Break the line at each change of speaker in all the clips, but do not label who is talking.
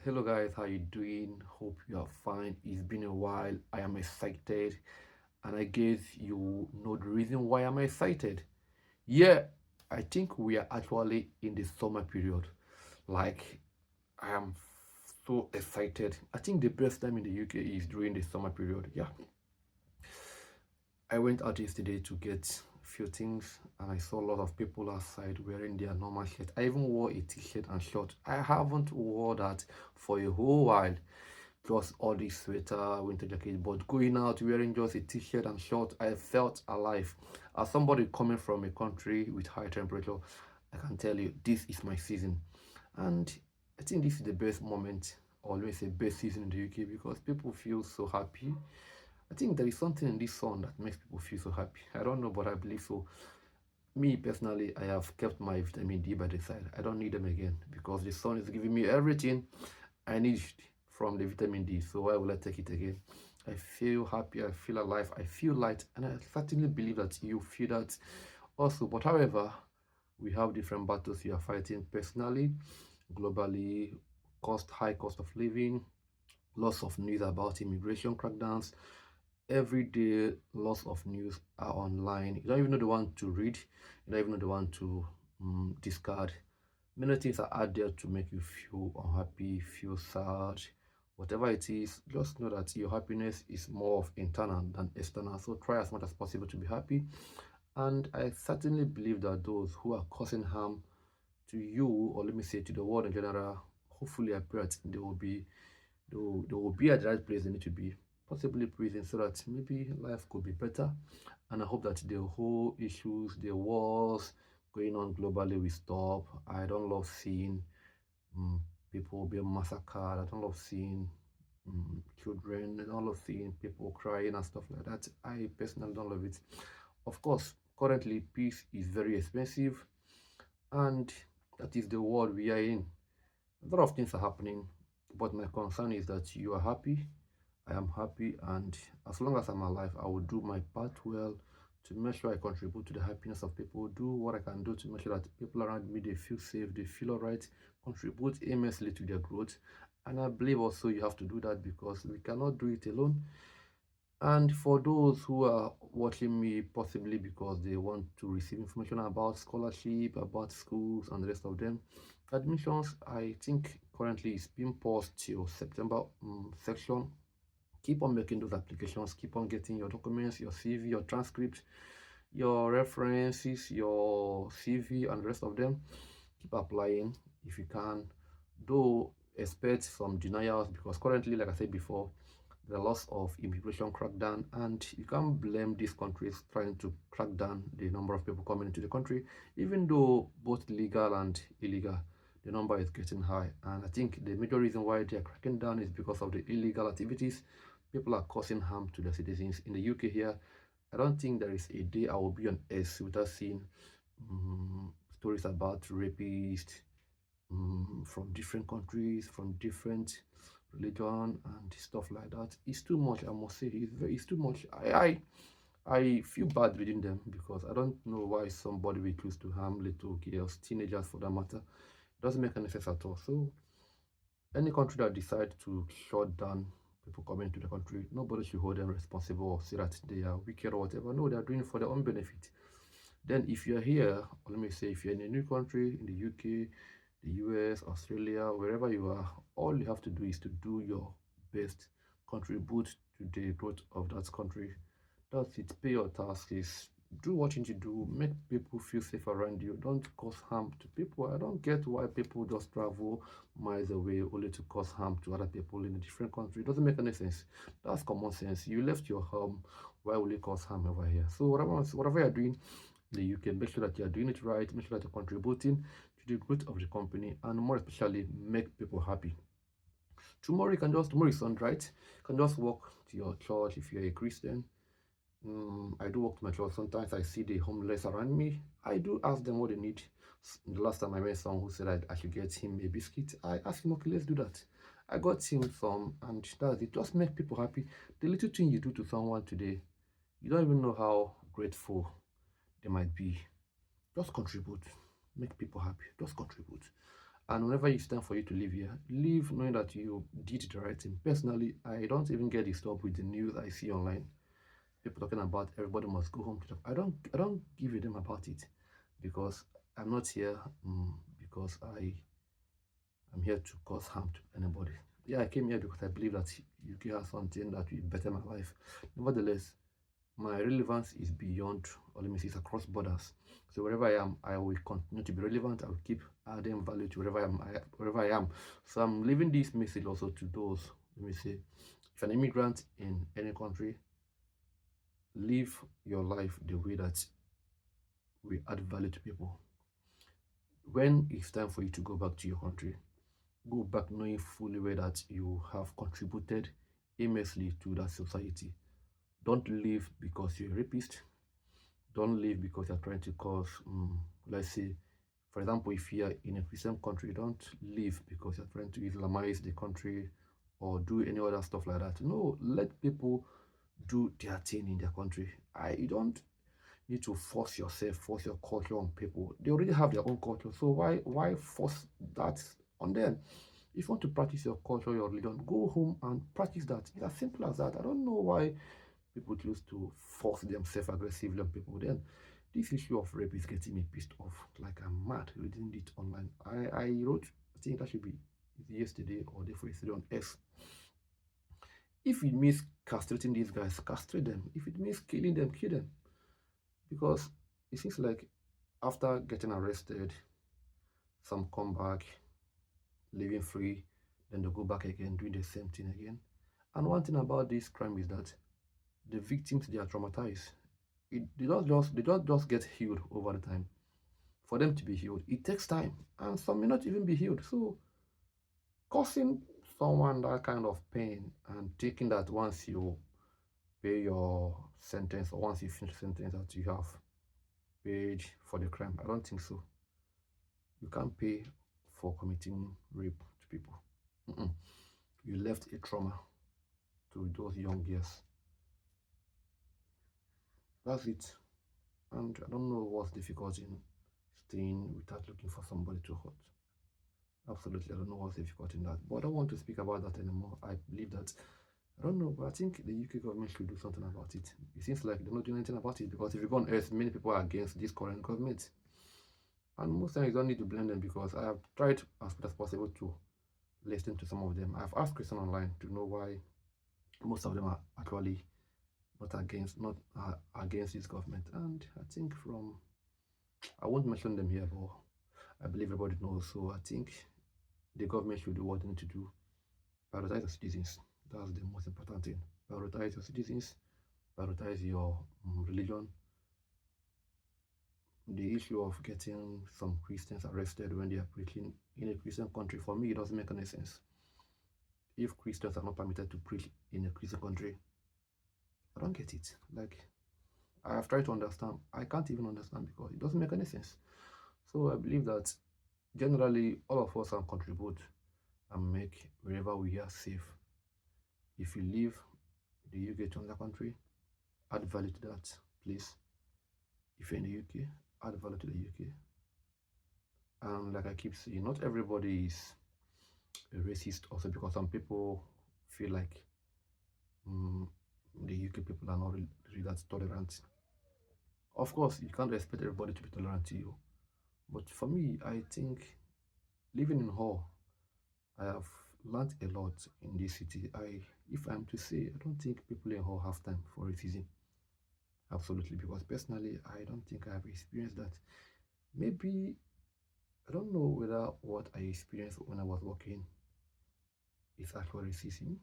Hello guys, how you doing? Hope you are fine. It's been a while. I am excited, and I guess you know the reason why I'm excited. Yeah, I think we are actually in the summer period. Like I am so excited. I think the best time in the UK is during the summer period. Yeah, I went out yesterday to get a few things, and I saw a lot of people outside wearing their normal shirt. I even wore a t-shirt and short. I haven't wore that for a whole while. Just all this sweater, winter jacket, but going out wearing just a t-shirt and short, I felt alive. As somebody coming from a country with high temperature, I can tell you this is my season. And I think this is the best moment, always a best season in the UK because people feel so happy. I think there is something in this sun that makes people feel so happy. I don't know, but I believe so. Me personally, I have kept my vitamin D by the side. I don't need them again because the sun is giving me everything I need from the vitamin D. So why will I take it again? I feel happy, I feel alive, I feel light, and I certainly believe that you feel that also. But however, we have different battles we are fighting personally, globally, high cost of living, lots of news about immigration crackdowns. Every day, lots of news are online. You don't even know the one to read, you don't even know the one to discard. Many things are out there to make you feel unhappy, feel sad, whatever it is. Just know that your happiness is more of internal than external. So try as much as possible to be happy. And I certainly believe that those who are causing harm to you, or let me say to the world in general, hopefully I pray that they will be at the right place they need to be, possibly prison, so that maybe life could be better. And I hope that the whole issues, the wars going on globally will stop. I don't love seeing um, people being massacred. I don't love seeing children. I don't love seeing people crying and stuff like that. I personally don't love it. Of course, currently peace is very expensive, and that is the world we are in. A lot of things are happening, but my concern is that you are happy, I am happy, and as long as I'm alive, I will do my part well to make sure I contribute to the happiness of people, do what I can do to make sure that people around me they feel safe, they feel alright, contribute immensely to their growth. And I believe also you have to do that because we cannot do it alone. And for those who are watching me possibly because they want to receive information about scholarship, about schools and the rest of them, admissions I think currently is being paused till September section. Keep on making those applications, keep on getting your documents, your CV, your transcript, your references, your CV and the rest of them. Keep applying if you can, though expect some denials because currently, like I said before, the loss of immigration crackdown, and you can't blame these countries trying to crack down the number of people coming into the country, even though both legal and illegal, the number is getting high. And I think the major reason why they are cracking down is because of the illegal activities. People are causing harm to their citizens. In the UK here, I don't think there is a day I will be on X without seeing stories about rapists from different countries, from different religion and stuff like that. It's too much, I must say. It's too much. I feel bad reading them because I don't know why somebody will choose to harm little girls, teenagers for that matter. It doesn't make any sense at all. So any country that decides to shut down people coming to the country, nobody should hold them responsible or say that they are wicked or whatever. No, they are doing it for their own benefit. Then, if you're here, or let me say, if you're in a new country, in the UK, the US, Australia, wherever you are, all you have to do is to do your best, contribute to the growth of that country. That's it. Pay your taxes. Do what you need to do. Make people feel safe around you. Don't cause harm to people. I don't get why people just travel miles away only to cause harm to other people in a different country. It doesn't make any sense. That's common sense. You left your home. Why will you cause harm over here? So whatever you're doing in the UK, make sure that you're doing it right. Make sure that you're contributing to the growth of the company, and more especially, make people happy. Tomorrow is Sunday, right? You can just walk to your church if you're a Christian. I do walk to my church. Sometimes I see the homeless around me. I do ask them what they need. The last time I met someone who said I should get him a biscuit, I asked him, okay, let's do that. I got him some, and that's it. Just make people happy. The little thing you do to someone today, you don't even know how grateful they might be. Just contribute. Make people happy. Just contribute. And whenever it's time for you to leave here, leave knowing that you did the right thing. Personally, I don't even get disturbed with the news I see online. People talking about everybody must go home to the, I don't give a damn about it, because I'm not here because I'm here to cause harm to anybody. Yeah, I came here because I believe that UK has something that will better my life. Nevertheless, my relevance is beyond, or let me say, it's across borders. So wherever I am, I will continue to be relevant. I will keep adding value to wherever I am. So I'm leaving this message also to those. Let me say, if an immigrant in any country, live your life the way that will add value to people. When it's time for you to go back to your country, go back knowing fully well that you have contributed immensely to that society. Don't leave because you're a rapist. Don't leave because you're trying to cause, let's say, for example, if you're in a Christian country, don't leave because you're trying to Islamize the country or do any other stuff like that. No, let people do their thing in their country. You don't need to force yourself, force your culture on people. They already have their own culture, so why force that on them? If you want to practice your culture, your religion, go home and practice that. It's as simple as that. I don't know why people choose to force themselves aggressively on people. Then this issue of rape is getting me pissed off. Like I'm mad reading it online. I wrote, I think that should be yesterday or day before yesterday on X. If it means castrating these guys, castrate them. If it means killing them, kill them. Because it seems like after getting arrested, some come back, living free, then they go back again, doing the same thing again. And one thing about this crime is that the victims, they are traumatized. They don't just get healed over the time. For them to be healed, it takes time, and some may not even be healed. So causing someone that kind of pain and thinking that once you pay your sentence or once you finish the sentence that you have paid for the crime, I don't think so. You can't pay for committing rape to people. Mm-mm. You left a trauma to those young girls. That's it. And I don't know what's difficult in staying without looking for somebody to hurt. Absolutely, I don't know what's difficult in that. But I don't want to speak about that anymore. I believe that, I don't know, but I think the UK government should do something about it. It seems like they're not doing anything about it, because if you go on Earth, many people are against this current government. And most times you don't need to blame them, because I have tried as much as possible to listen to some of them. I've asked Christian online to know why most of them are actually not against this government. And I think from, I won't mention them here, but I believe everybody knows. So I think the government should do what they need to do. Prioritize the citizens. That's the most important thing. Prioritize your citizens. Prioritize your religion. The issue of getting some Christians arrested when they are preaching in a Christian country, for me, it doesn't make any sense. If Christians are not permitted to preach in a Christian country, I don't get it. Like, I have tried to understand. I can't even understand, because it doesn't make any sense. So I believe that generally all of us can contribute and make wherever we are safe. If you leave the UK to another country, add value to that place. If you're in the UK, add value to the UK. And like I keep saying, not everybody is a racist also, because some people feel like um, the UK people are not really that tolerant. Of course, you can't expect everybody to be tolerant to you. But for me, I think living in Hull, I have learned a lot in this city. If I'm to say, I don't think people in Hull have time for racism. Absolutely, because personally, I don't think I have experienced that. Maybe, I don't know whether what I experienced when I was working is actually racism.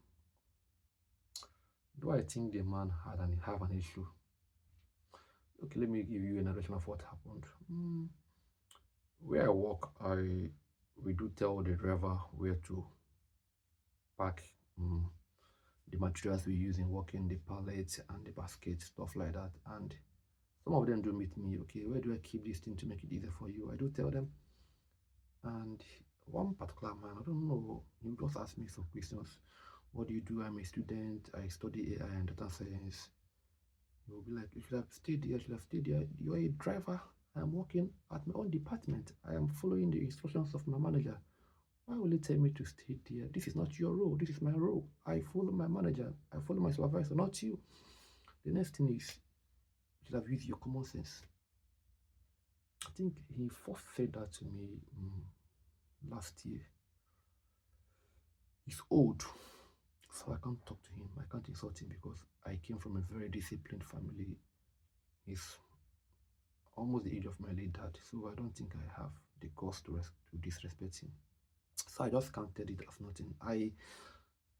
Do I think the man have an issue? Okay, let me give you a narration of what happened. Where I work, we do tell the driver where to pack the materials we use in working, the pallets and the baskets, stuff like that. And some of them do meet me. Okay, where do I keep this thing to make it easier for you? I do tell them. And one particular man, I don't know, he just asked me some questions. What do you do? I'm a student. I study AI and data science. He will be like, you should have stayed here. You should have stayed here. You're a driver. I'm working at my own department. I am following the instructions of my manager. Why will you tell me to stay there? This is not your role. This is my role. I follow my manager. I follow my supervisor, not you. The next thing is you should have used your common sense. I think he first said that to me last year. He's old, so I can't talk to him. I can't insult him because I came from a very disciplined family. He's almost the age of my late dad, so I don't think I have the cause to disrespect him. So I just counted it as nothing. I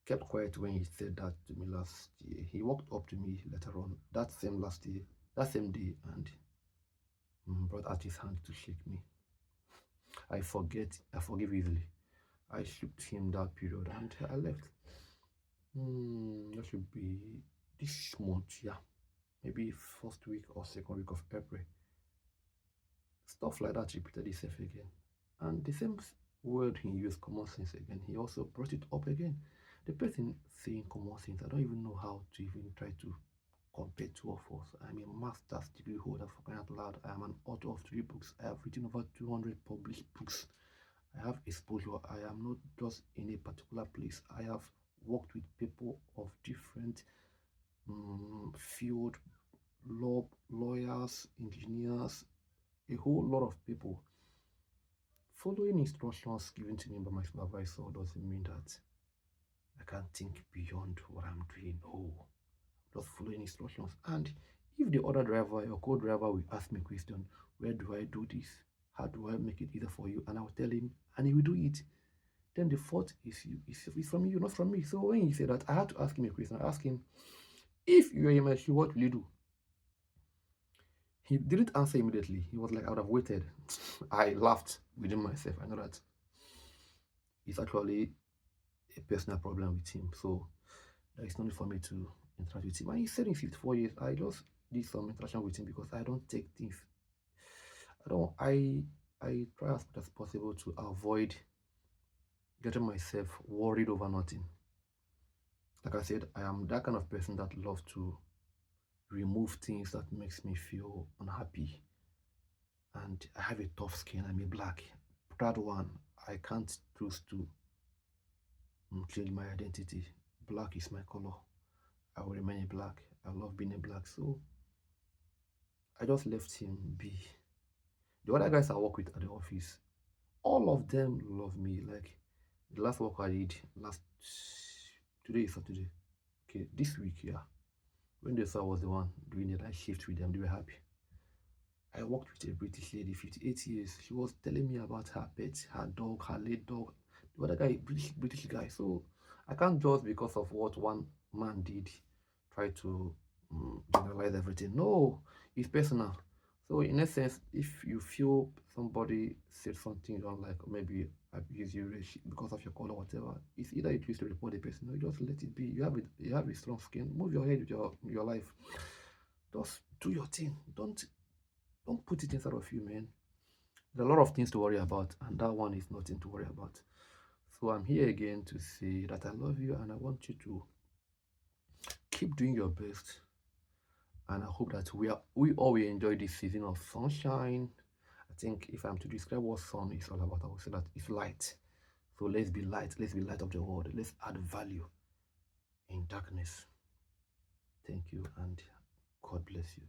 kept quiet when he said that to me last year. He walked up to me later on that same last year, that same day, and brought out his hand to shake me. I forgive easily. I shook him that period and I left. That should be this month, yeah. Maybe first week or second week of April. Stuff like that repeated itself again. And the same word he used, common sense, again, he also brought it up again. The person saying common sense, I don't even know how to even try to compare two of us. I'm a master's degree holder, for crying out loud. I am an author of 3 books. I have written over 200 published books. I have exposure. I am not just in a particular place. I have worked with people of different field, lawyers, engineers, a whole lot of people. Following instructions given to me by my supervisor doesn't mean that I can't think beyond what I'm doing. No, just following instructions. And if the other driver, your co-driver, will ask me a question, where do I do this? How do I make it easier for you? And I'll tell him, and he will do it. Then the fault is you, is from you, not from me. So when he said that, I had to ask him a question. I asked him, if you are in my shoe, what will you do? He didn't answer immediately. He was like, I would have waited. I laughed within myself. I know that it's actually a personal problem with him. So there is no need for me to interact with him. And he said in 54 years, I just did some interaction with him because I don't take things. I try as much as possible to avoid getting myself worried over nothing. Like I said, I am that kind of person that loves to remove things that makes me feel unhappy. And I have a tough skin. I'm a black. That one, I can't choose to change my identity. Black is my color. I will remain a black. I love being a black. So I just left him be. The other guys I work with at the office, all of them love me. Like the last work I did today is Saturday. Okay, this week, yeah. When they saw I was the one doing the night shift with them, they were happy. I worked with a British lady, 58 years. She was telling me about her pet, her dog, her late dog. The other guy, British guy. So I can't just because of what one man did try to generalize everything. No, it's personal. So in essence, if you feel somebody said something you don't like, or maybe abuse you because of your color, whatever, it's either you choose to report the person or you just let it be. You have a strong skin. Move your head with your life. Just do your thing. Don't put it inside of you, man. There's a lot of things to worry about, and that one is nothing to worry about. So I'm here again to say that I love you and I want you to keep doing your best. And I hope that we all will enjoy this season of sunshine. I think if I'm to describe what sun is all about, I would say that it's light. So let's be light. Let's be light of the world. Let's add value in darkness. Thank you and God bless you.